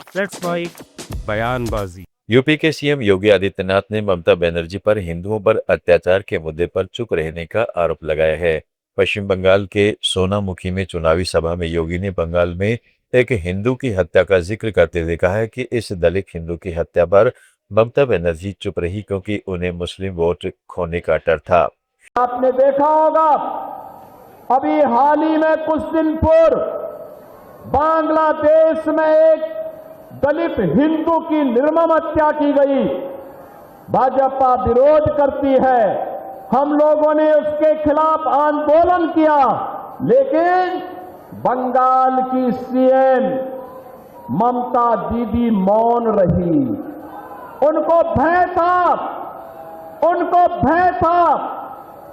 Let's fight बयानबाजी। UP के CM Yogi Adityanath ने ममता बनर्जी पर हिंदुओं पर अत्याचार के मुद्दे पर चुप रहने का आरोप लगाया है। पश्चिम बंगाल के सोनामुखी में चुनावी सभा में योगी ने बंगाल में एक हिंदू की हत्या का जिक्र करते हुए कहा है कि इस दलित हिंदू की हत्या पर ममता बनर्जी चुप रही क्योंकि उन्हें मुस्लिम वोट खोने का डर था। आपने देखा होगा, अभी हाल ही में कुछ दिन पूर्व बांग्लादेश में एक दलित हिंदू की निर्मम हत्या की गई। भाजपा विरोध करती है, हम लोगों ने उसके खिलाफ आंदोलन किया, लेकिन बंगाल की सीएम ममता दीदी मौन रही। उनको भय था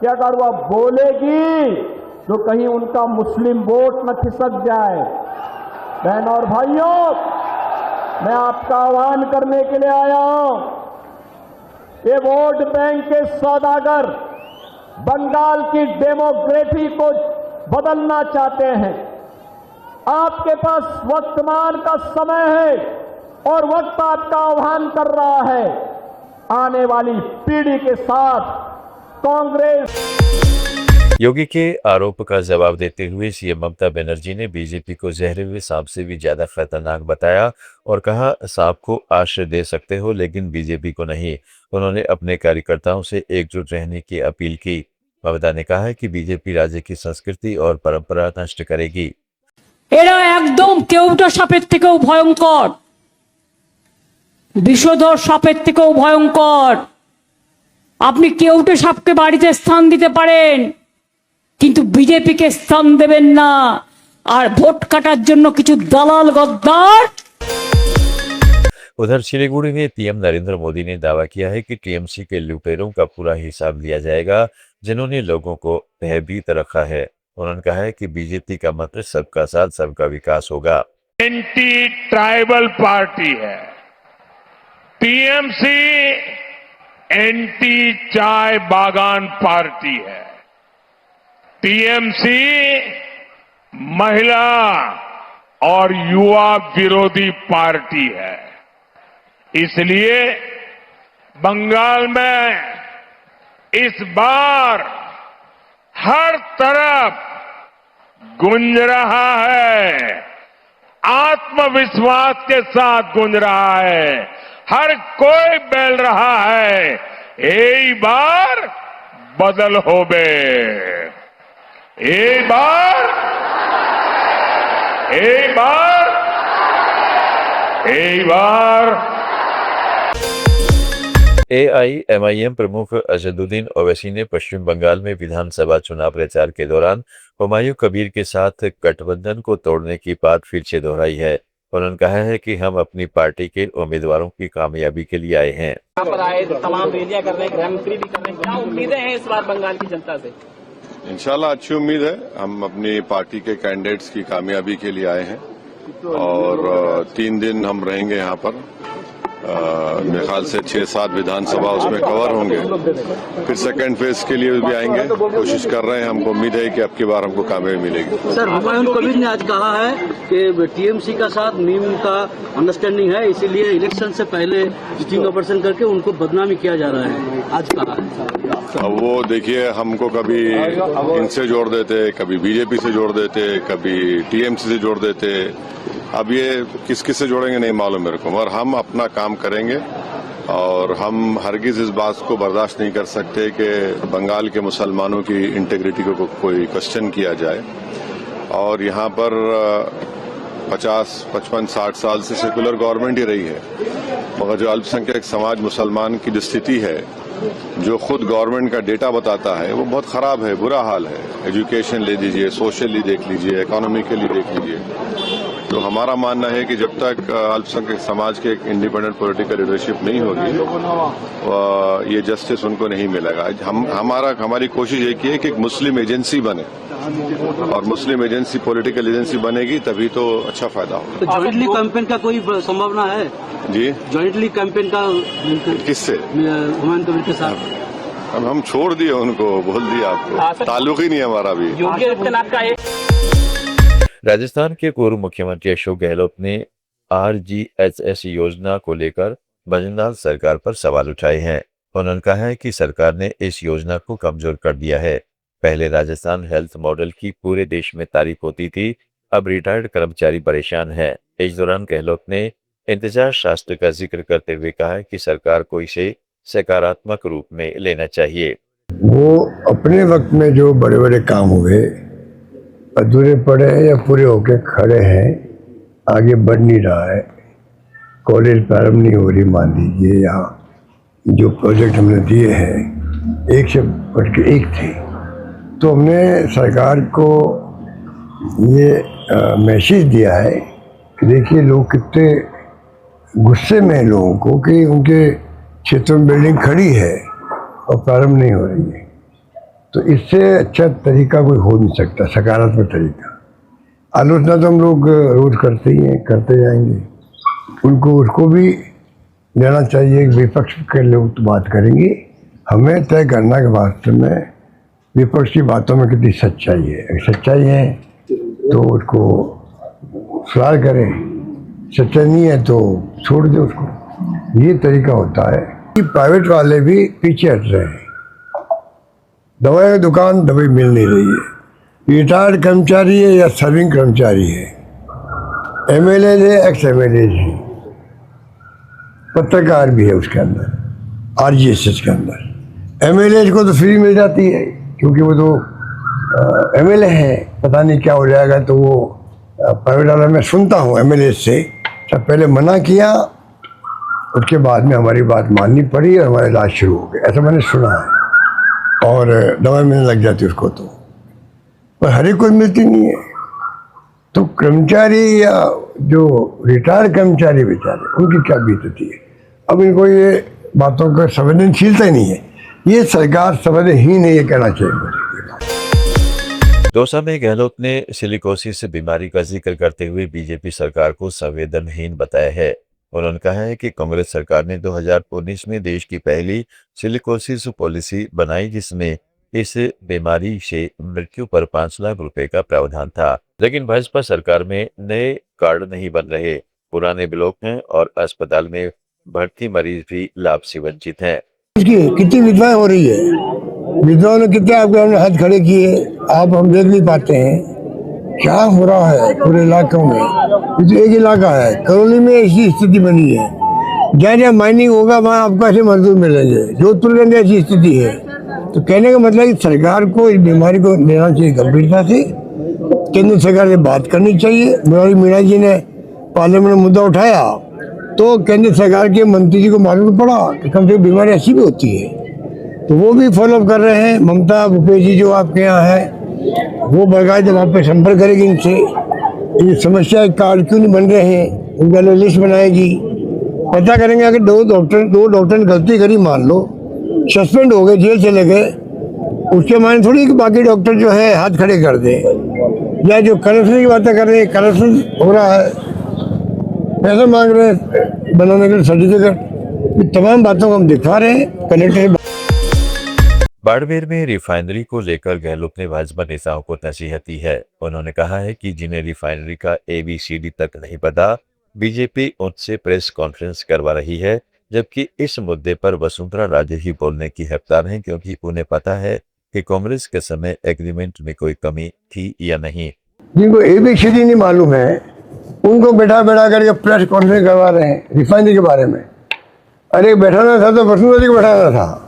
कि अगर वह बोलेगी तो कहीं उनका मुस्लिम वोट न खिसक जाए। बहनों और भाइयों, मैं आपका आह्वान करने के लिए आया हूं। ये वोट बैंक के सौदागर बंगाल की डेमोक्रेसी को बदलना चाहते हैं। आपके पास वर्तमान का समय है और वक्त आपका आह्वान कर रहा है। आने वाली पीढ़ी के साथ कांग्रेस। योगी के आरोप का जवाब देते हुए सीएम ममता बनर्जी ने बीजेपी को जहरे हुए सांप से भी ज्यादा खतरनाक बताया और कहा, सांप को आश्रय दे सकते हो लेकिन बीजेपी को नहीं। उन्होंने अपने कार्यकर्ताओं से एकजुट रहने की अपील की। ममता ने कहा है कि बीजेपी राज्य की संस्कृति और परंपरा नष्ट करेगी। এরা একদম কেউটা সাপের থেকেও ভয়ঙ্কর, বিষধর সাপের থেকেও ভয়ঙ্কর। আপনি কেউটে সাপকে বাড়িতে স্থান দিতে পারেন, কিন্তু বিজেপিকে স্থান দেবেন না। আর ভোট কাটার জন্য কিছু দালাল গদ্দার। उधर सिलीगुड़ी में पीएम नरेंद्र मोदी ने दावा किया है कि टीएमसी के लुटेरों का पूरा हिसाब लिया जाएगा जिन्होंने लोगों को भयभीत रखा है। उन्होंने कहा है कि बीजेपी का मंत्र सबका साथ सबका विकास होगा। एंटी ट्राइबल पार्टी है, टीएमसी एंटी चाय बागान पार्टी है, टीएमसी महिला और युवा विरोधी पार्टी है। इसलिए बंगाल में इस बार हर तरफ गूंज रहा है, आत्मविश्वास के साथ गूंज रहा है, हर कोई बोल रहा है, एक बार बदल होबे, एक बार एआईएमआईएम प्रमुख असदुद्दीन ओवैसी ने पश्चिम बंगाल में विधानसभा चुनाव प्रचार के दौरान हुमायूं कबीर के साथ गठबंधन को तोड़ने की बात फिर से दोहराई है। उन्होंने कहा है कि हम अपनी पार्टी के उम्मीदवारों की कामयाबी के लिए आए हैं। यहाँ पर आए तमाम रैलियां कर रहे हैं, गृहमंत्री भी कर रहे हैं, क्या उम्मीदें हैं इस बार बंगाल की जनता से? इंशाल्लाह अच्छी उम्मीद है। हम अपनी पार्टी के कैंडिडेट्स की कामयाबी के लिए आए हैं और 3 दिन हम रहेंगे यहाँ पर। मेरे ख्याल से 6-7 विधानसभा उसमें कवर होंगे, फिर सेकंड फेज के लिए भी आएंगे। कोशिश कर रहे हैं, हमको उम्मीद है कि अब की बार हमको कामयाबी मिलेगी। सर, हुमायूं कबीर ने आज कहा है कि टीएमसी का साथ नीम का अंडरस्टैंडिंग है, इसीलिए इलेक्शन से पहले स्टिंग ऑपरेशन करके उनको बदनामी किया जा रहा है, आज कहा है। अब वो देखिए, हमको कभी इनसे जोड़ देते, कभी बीजेपी से जोड़ देते, कभी टीएमसी से जोड़ देते। अब ये किस किस से जोड़ेंगे नहीं मालूम मेरे को, मगर हम अपना काम करेंगे और हम हरगिज इस बात को बर्दाश्त नहीं कर सकते कि बंगाल के मुसलमानों की इंटेग्रिटी को कोई क्वेश्चन किया जाए। और यहाँ पर 50, 55, 60 साल से सेकुलर गवर्नमेंट ही रही है, मगर जो अल्पसंख्यक समाज मुसलमान की जो स्थिति है, जो खुद गवर्नमेंट का डेटा बताता है, वो बहुत खराब है, बुरा हाल है। एजुकेशन ले लीजिए, सोशली देख लीजिए, इकोनॉमिकली देख लीजिए। तो हमारा मानना है कि जब तक अल्पसंख्यक समाज के एक इंडिपेंडेंट पॉलिटिकल लीडरशिप नहीं होगी, ये जस्टिस उनको नहीं मिलेगा। हमारी कोशिश एक है कि एक मुस्लिम एजेंसी बने और मुस्लिम एजेंसी पॉलिटिकल एजेंसी बनेगी तभी तो अच्छा फायदा होगा। तो जॉइंटली कैंपेन का कोई संभावना है जी? जॉइंटली कैंपेन का किससे? हुमायूं कबीर के साथ। हम छोड़ दिए उनको, बोल दिया आपको, ताल्लुक ही नहीं हमारा भी। योगी आदित्यनाथ का राजस्थान के पूर्व मुख्यमंत्री अशोक गहलोत ने RGHS योजना को लेकर भजनलाल सरकार पर सवाल उठाए हैं। उन्होंने कहा है कि सरकार ने इस योजना को कमजोर कर दिया है। पहले राजस्थान हेल्थ मॉडल की पूरे देश में तारीफ होती थी, अब रिटायर्ड कर्मचारी परेशान हैं। इस दौरान गहलोत ने इंतजार शास्त्र का जिक्र करते हुए कहा कि सरकार को इसे सकारात्मक रूप में लेना चाहिए। वो अपने वक्त में जो बड़े बड़े काम हुए अधूरे पड़े हैं या पूरे होके खड़े हैं, आगे बढ़ नहीं रहा है, कॉलेज प्रारंभ नहीं हो रही मान लीजिए, या जो प्रोजेक्ट हमने दिए हैं एक से बढ़ के एक थे, तो हमने सरकार को ये मैसेज दिया है कि देखिए लोग कितने गुस्से में हैं लोगों को कि उनके क्षेत्र में बिल्डिंग खड़ी है और प्रारंभ नहीं हो रही है। तो इससे अच्छा तरीका कोई हो नहीं सकता, सकारात्मक तरीका। आलोचना तो हम लोग रोज करते ही हैं, करते जाएंगे। उनको उसको भी लेना चाहिए कि विपक्ष के लोग तो बात करेंगे, हमें तय करना के वास्तव में विपक्ष की बातों में कितनी सच्चाई है। अगर सच्चाई है तो उसको सुधार करें, सच्चाई नहीं है तो छोड़ दे उसको। ये तरीका होता है कि प्राइवेट वाले भी पीछे हट रहे हैं। दवाई की दुकान दवाई मिल नहीं रही है, रिटायर्ड कर्मचारी है या सर्विंग कर्मचारी है, MLA है, एक्स MLA है, पत्रकार भी है उसके अंदर, RGHS के अंदर। MLA को तो फ्री मिल जाती है क्योंकि वो तो MLA है, पता नहीं क्या हो जाएगा। तो वो प्राइवेट वाला मैं सुनता हूँ MLA से, सब पहले मना किया, उसके बाद में हमारी बात माननी पड़ी और हमारे इलाज शुरू हो गए, ऐसा मैंने सुना है। और दवाई मिलने लग जाती उसको तो, पर हर एक को मिलती नहीं है। तो कर्मचारी या जो रिटायर्ड कर्मचारी बेचारे, उनकी क्या बीतती है। अब इनको ये बातों का संवेदनशीलता ही नहीं है, ये सरकार संवेदनहीन है, ये कहना चाहिए। दौसा में गहलोत ने सिलिकोसिस बीमारी का जिक्र करते हुए बीजेपी सरकार को संवेदनहीन बताया है। उन्होंने कहा है कि कांग्रेस सरकार ने 2019 में देश की पहली सिलिकोसिस पॉलिसी बनाई, जिसमें इस बीमारी से मृत्यु पर 5 लाख रुपए का प्रावधान था। लेकिन भाजपा सरकार में नए कार्ड नहीं बन रहे, पुराने ब्लॉक हैं और अस्पताल में भर्ती मरीज भी लाभ से वंचित हैं। कितनी विधवाएं हो रही है, विधवाओं ने कितने आपके हमने हाथ खड़े किए, आप हम देख नहीं पाते हैं क्या हो रहा है पूरे इलाकों में। ये तो एक इलाका है, करौली में ऐसी स्थिति बनी है, जहाँ जहाँ माइनिंग होगा वहाँ आपको ऐसे मजदूर मिलेंगे। जोधपुर के अंदर ऐसी स्थिति है। तो कहने का मतलब है कि सरकार को इस बीमारी को लेना चाहिए गंभीरता से, केंद्र सरकार से बात करनी चाहिए। मुरारी मीणा जी ने पार्लियामेंट में मुद्दा उठाया तो केंद्र सरकार के मंत्री जी को मालूम पड़ा कि कम से कम बीमारी ऐसी भी होती है, तो वो भी फॉलोअप कर रहे हैं। ममता भूपेश जी जो आपके यहाँ है, वो बाकायदा वहाँ पे संपर्क करेगी इनसे, ये समस्या कार्ड क्यों नहीं बन रहे हैं, उनका लिस्ट बनाएगी, पता करेंगे। अगर दो डॉक्टर ने गलती करी, मान लो सस्पेंड हो गए, जेल चले गए, उसके माने थोड़ी कि बाकी डॉक्टर जो है हाथ खड़े कर दे। या जो करप्शन की बातें कर रहे हैं, करप्शन हो रहा है, पैसा मांग रहे हैं बनाने के सर्टिफिकेट, तमाम बातों को हम दिखा रहे हैं। कलेक्टर बाड़मेर में रिफाइनरी को लेकर गहलोत ने भाजपा नेताओं को नसीहत दी है। उन्होंने कहा है कि जिन्हें रिफाइनरी का ABCD तक नहीं पता, बीजेपी उनसे प्रेस कॉन्फ्रेंस करवा रही है, जबकि इस मुद्दे पर वसुंधरा राजे ही बोलने की हकदार हैं, क्योंकि उन्हें पता है कि कांग्रेस के समय एग्रीमेंट में कोई कमी थी या नहीं। जिनको ABCD नहीं मालूम है, उनको बैठा करके प्रेस कॉन्फ्रेंस करवा रहे हैं रिफाइनरी के बारे में। अरे बैठाना था तो वसुंधरा जी को बैठाना था,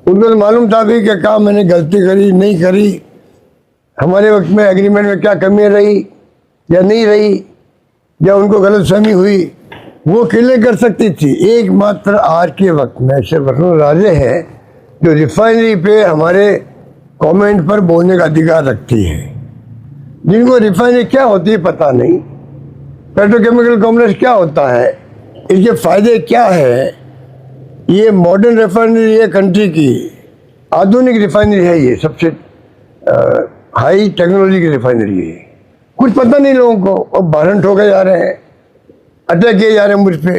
उनको तो मालूम था भी कि काम मैंने गलती करी नहीं करी, हमारे वक्त में एग्रीमेंट में क्या कमी रही या नहीं रही, या उनको गलतफहमी हुई, वो क्लियर कर सकती थी। एकमात्र आज के वक्त में सिर्फ वसुंधरा राजे है जो रिफाइनरी पे हमारे कमेंट पर बोलने का अधिकार रखती है। जिनको रिफाइनरी क्या होती है पता नहीं, पेट्रोकेमिकल कॉम्प्लेक्स क्या होता है, इसके फायदे क्या है, ये मॉडर्न रिफाइनरी है, कंट्री की आधुनिक रिफाइनरी है, ये सबसे हाई टेक्नोलॉजी की रिफाइनरी है। कुछ पता नहीं लोगों को, और भाषण ठोके जा रहे हैं, अटैक किए जा रहे हैं मुझ पे।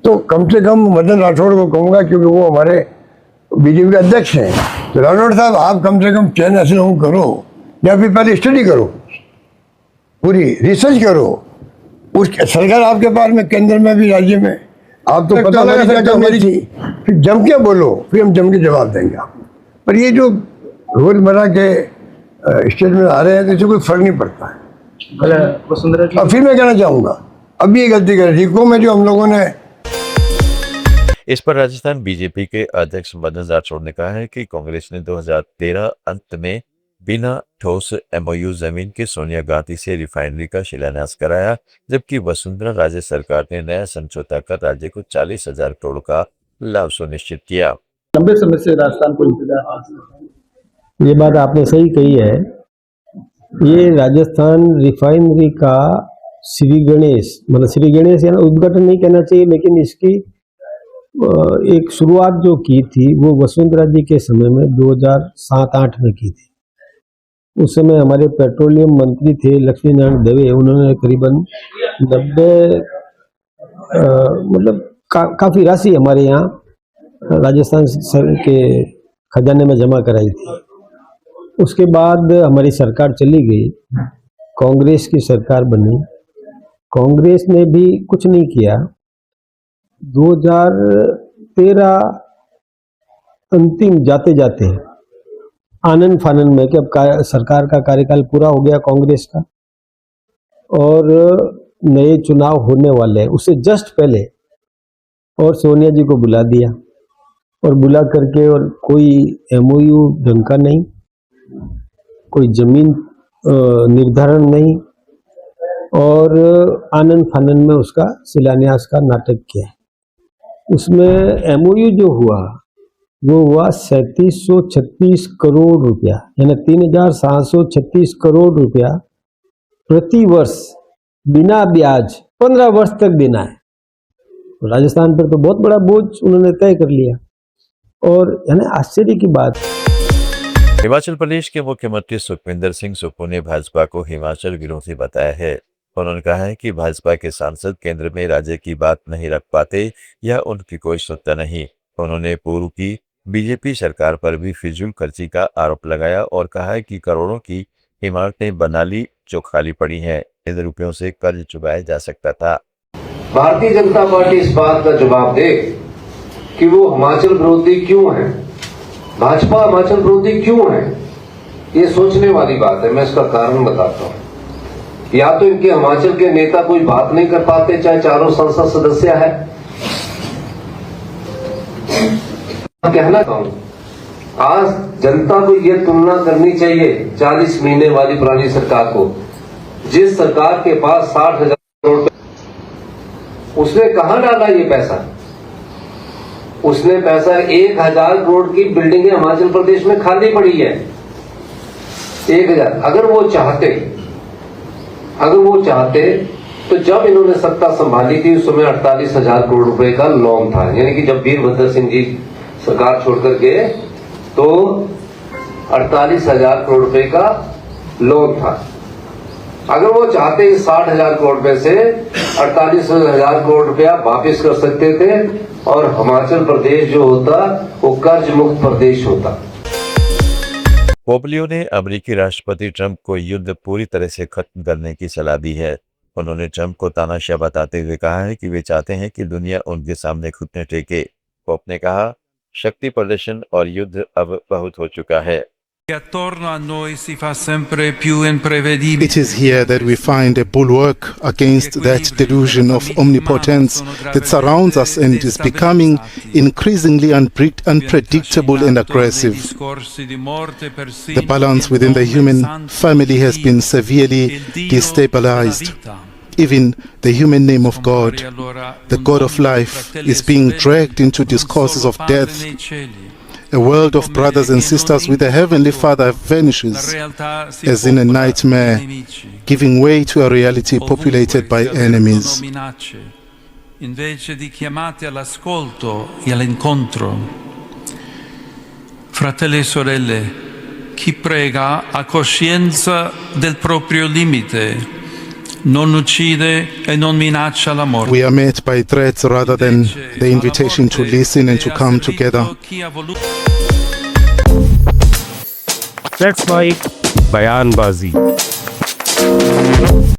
तो कम से कम मदन राठौड़ को कहूँगा, क्योंकि वो हमारे बीजेपी के अध्यक्ष हैं, तो राठौड़ साहब आप कम से कम चयन ऐसे लोगों करो, या फिर पहले स्टडी करो, पूरी रिसर्च करो, उस सरकार आपके पास में, केंद्र में भी, राज्य में, आप तो पता लगा सकते मेरी थी। फिर जम के बोलो, फिर हम जम के जवाब देंगे आपको। पर ये जो रोजमर्रा के स्टेट में आ रहे हैं तो इससे कोई फर्क नहीं पड़ता है। और फिर मैं कहना चाहूँगा, अभी ये गलती कर रिको में जो हम लोगों ने। इस पर राजस्थान बीजेपी के अध्यक्ष मदन राठौड़ ने कहा है कि कांग्रेस ने 2013 अंत में बिना ठोस एमओयू जमीन के सोनिया गांधी से रिफाइनरी का शिलान्यास कराया, जबकि वसुंधरा राजे सरकार ने नया समझौता कर राज्य को 40,000 करोड़ का लाभ सुनिश्चित किया। लंबे समय से राजस्थान को इंतजार। ये बात आपने सही कही है। ये राजस्थान रिफाइनरी का श्री गणेश, मतलब श्री गणेश या उद्घाटन नहीं कहना चाहिए, लेकिन इसकी एक शुरुआत जो की थी वो वसुंधरा जी के समय में 2007-8 में की थी। उस समय हमारे पेट्रोलियम मंत्री थे लक्ष्मी नारायण दवे, उन्होंने करीबन 90 मतलब काफी राशि हमारे यहाँ राजस्थान के खजाने में जमा कराई थी। उसके बाद हमारी सरकार चली गई, कांग्रेस की सरकार बनी। कांग्रेस ने भी कुछ नहीं किया। 2013 अंतिम जाते जाते आनंद फानन में कि अब सरकार का कार्यकाल पूरा हो गया कांग्रेस का और नए चुनाव होने वाले हैं, उससे जस्ट पहले और सोनिया जी को बुला दिया और बुला करके, और कोई एमओयू ढंग का नहीं, कोई जमीन निर्धारण नहीं, और आनंद फानन में उसका शिलान्यास का नाटक किया। उसमें एमओयू जो हुआ वो हुआ 3736 करोड़ रुपया, यानी 3736 करोड़ रुपया प्रति वर्ष बिना ब्याज 15 वर्ष तक देना है। राजस्थान पर तो बहुत बड़ा बोझ उन्होंने तय कर लिया। और यानी आश्चर्य की बात, हिमाचल प्रदेश के मुख्यमंत्री सुखविंदर सिंह सुक्खू ने भाजपा को हिमाचल विरोधी बताया है। उन्होंने कहा है कि भाजपा के सांसद केंद्र में राज्य की बात नहीं रख पाते या उनकी कोई सुनता नहीं। उन्होंने पूर्व की बीजेपी सरकार पर भी फिजूल खर्ची का आरोप लगाया और कहा है कि करोड़ों की इमारतें बना ली जो खाली पड़ी हैं। इन रुपयों से कर्ज चुकाया जा सकता था। भारतीय जनता पार्टी इस बात का जवाब दे कि वो हिमाचल विरोधी क्यों है, भाजपा हिमाचल विरोधी क्यों है। ये सोचने वाली बात है। मैं इसका कारण बताता हूँ। या तो इनके हिमाचल के नेता कोई बात नहीं कर पाते, चाहे चारों संसद सदस्य है। कहना चाहूँ, आज जनता को यह तुलना करनी चाहिए 40 महीने वाली पुरानी सरकार को, जिस सरकार के पास 60,000 करोड़, उसने कहां डाला ये पैसा। उसने पैसा 1,000 करोड़ की बिल्डिंगें हिमाचल प्रदेश में खाली पड़ी है। 1,000। अगर वो चाहते तो जब इन्होंने सत्ता संभाली थी उस समय 48,000 करोड़ रुपए का लोन था। यानी कि जब वीरभद्र सिंह जी सरकार छोड़कर गए तो 48,000 करोड़ रुपए का लोन था। अगर वो चाहते 60,000 करोड़ रुपए से 48,000 करोड़ रुपया वापिस कर सकते थे और हिमाचल प्रदेश जो होता वो कर्ज मुक्त प्रदेश होता। पोम्पियो ने अमेरिकी राष्ट्रपति ट्रंप को युद्ध पूरी तरह से खत्म करने की सलाह दी है। उन्होंने ट्रंप को तानाशाह बताते हुए कहा है कि वे चाहते हैं कि दुनिया उनके सामने घुटने टेके। पोप ने कहा, शक्ति प्रदर्शन और युद्ध अब बहुत हो चुका है। It is here that we find a bulwark against that delusion of omnipotence that surrounds us and is becoming increasingly unpredictable and aggressive. The balance within the human family has been severely destabilized. Even the human name of God, the God of life, is being dragged into discourses of death. A world of brothers and sisters with a heavenly Father vanishes as in a nightmare, giving way to a reality populated by enemies. Invece di chiamate all'ascolto e all'incontro, fratelli e sorelle, chi prega ha coscienza del proprio limite. Non uccide e non minaccia la morte. We are met by threats rather than the invitation to listen and to come together. That's like Bayanbazi.